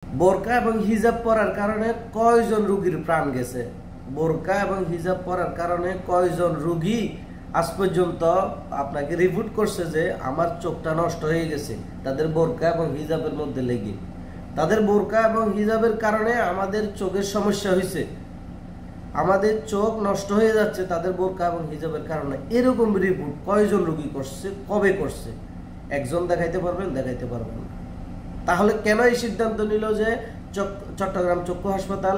বোরকা এবং হিজাব পরার কারণে কয়জন রোগীর প্রাণ গেছে? বোরকা এবং হিজাব পরার কারণে কয়জন রোগী আজ পর্যন্ত আপনাকে রিপোর্ট করছে যে আমার চোখটা নষ্ট হয়ে গেছে, তাদের বোরকা এবং হিজাবের মধ্যে লেগে। তাদের বোরকা এবং হিজাবের কারণে আমাদের চোখের সমস্যা হয়েছে, আমাদের চোখ নষ্ট হয়ে যাচ্ছে তাদের বোরকা এবং হিজাবের কারণে। এরকম রিপোর্ট কয়জন রোগী করছে, কবে করছে? একজন দেখাইতে পারবেন? দেখাইতে পারবেন না। তাহলে কেন এই সিদ্ধান্ত নিল যে চট্টগ্রাম চক্ষু হাসপাতাল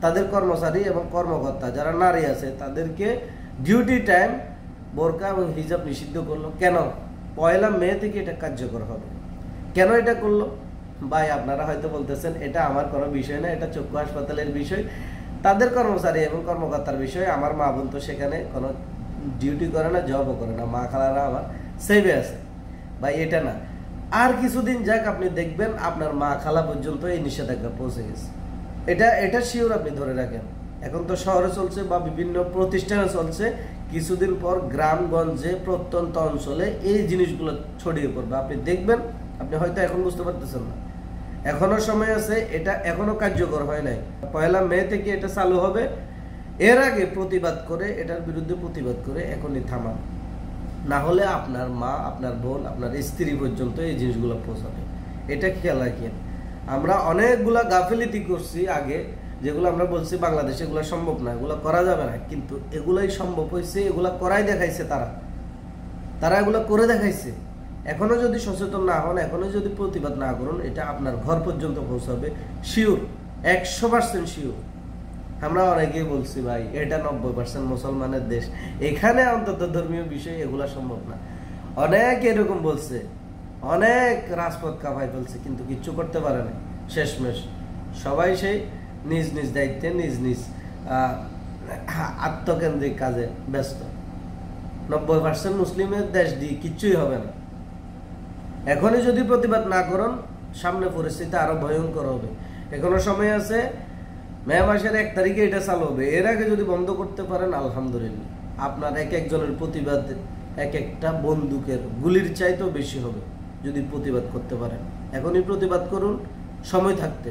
তাদের কর্মচারী এবং কর্মকর্তা যারা নারী আছে তাদেরকে ডিউটি টাইম বোরকা এবং হিজাব নিষিদ্ধ করলো? কেন? 1 মে থেকে এটা কার্যকর হবে। কেন এটা করলো? ভাই, আপনারা হয়তো বলতেছেন এটা আমার কোনো বিষয় না, এটা চক্ষু হাসপাতালের বিষয়, তাদের কর্মচারী এবং কর্মকর্তার বিষয়। আমার মা বোন তো সেখানে কোনো ডিউটি করে না, জবও করে না, মা খালারা আমার সেভে আছে। ভাই, এটা না, আর কিছুদিন যাক, আপনি দেখবেন আপনার মা খালা পর্যন্ত এই নিষেধাজ্ঞা পৌঁছে গেছে। এটা শিওর, আপনি ধরে রাখেন। এখন তো শহরে চলছে বা বিভিন্ন প্রতিষ্ঠানে চলছে, কিছুদিন পর গ্রামগঞ্জে প্রত্যন্ত অঞ্চলে এই জিনিসগুলো ছড়িয়ে পড়বে। আপনি দেখবেন, আপনি হয়তো এখন বুঝতে পারতেছেন না, এখনো সময় আছে, এটা এখনো কার্যকর হয় নাই। 1 মে থেকে এটা চালু হবে। এর আগে প্রতিবাদ করে, এটার বিরুদ্ধে প্রতিবাদ করে এখনই থামান, না হলে আপনার মা, আপনার বোন, আপনার স্ত্রী পর্যন্ত এই জিনিসগুলো পৌঁছাবে। এটা খেয়াল রাখেন। আমরা অনেকগুলা গাফিলতি করছি আগে, যেগুলো আমরা বলছি বাংলাদেশে এগুলো সম্ভব না, এগুলো করা যাবে না, কিন্তু এগুলাই সম্ভব হয়েছে, এগুলা করাই দেখাইছে তারা এগুলো করে দেখাইছে। এখনো যদি সচেতন না হন, এখনো যদি প্রতিবাদ না করুন, এটা আপনার ঘর পর্যন্ত পৌঁছাবে, শিওর, 100% শিওর। আমরা অনেকেই বলছি ভাই এটা 90% মুসলমানের দেশ, এখানে অন্তত ধর্মীয় বিষয় এগুলা সম্ভব না। অনেক এরকম বলছে, অনেক রাজপথ কাঁপাই ফেলছে, কিন্তু কিচ্ছু করতে পারে না। শেষমেশ সবাই সেই নিজ নিজ দায়িত্বে, নিজ নিজ আত্মকেন্দ্রিক কাজে ব্যস্ত। 90% মুসলিমের দেশ দিয়ে কিচ্ছুই হবে না। এখনই যদি প্রতিবাদ না করেন, সামনে পরিস্থিতি আরো ভয়ঙ্কর হবে। এখনো সময় আছে, মে মাসের 1 তারিখে এটা চালু হবে। এর আগে যদি বন্ধ করতে পারেন, আলহামদুলিল্লাহ, আপনার এক একজনের প্রতিবাদ এক একটা বন্দুকের গুলির চাইতেও বেশি হবে যদি প্রতিবাদ করতে পারেন। এখনই প্রতিবাদ করুন সময় থাকতে,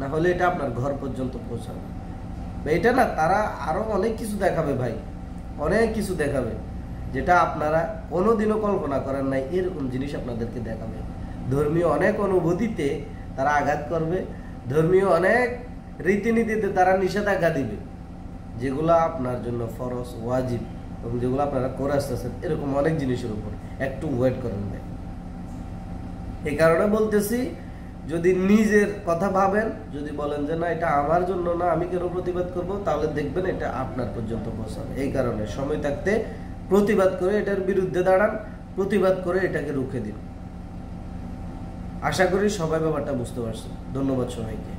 না হলে এটা আপনার ঘর পর্যন্ত পৌঁছাবে। এটা না, তারা আরো অনেক কিছু দেখাবে ভাই, অনেক কিছু দেখাবে যেটা আপনারা কোনোদিনও কল্পনা করেন নাই। এরকম জিনিস আপনাদেরকে দেখাবে। ধর্মীয় অনেক অনুভূতিতে তারা আঘাত করবে, ধর্মীয় অনেক রীতিনীতিতে তারা নিষেধাজ্ঞা দিবে, যেগুলো আপনার জন্য ফরজ, ওয়াজিব, এবং যেগুলো আপনারা করে আসতেছেন, এরকম অনেক জিনিসের উপর একটু ওয়েট করেন ভাই। এই কারণে বলতেছি, যদি নিজের কথা ভাবেন, যদি বলেন যে না এটা আমার জন্য না, আমি কেন প্রতিবাদ করব, তাহলে দেখবেন এটা আপনার পর্যন্ত পৌঁছাবে। এই কারণে সময় থাকতে প্রতিবাদ করে এটার বিরুদ্ধে দাঁড়ান, প্রতিবাদ করে এটাকে রুখে দিন। আশা করি সবাই ব্যাপারটা বুঝতে পারছেন। ধন্যবাদ সবাইকে।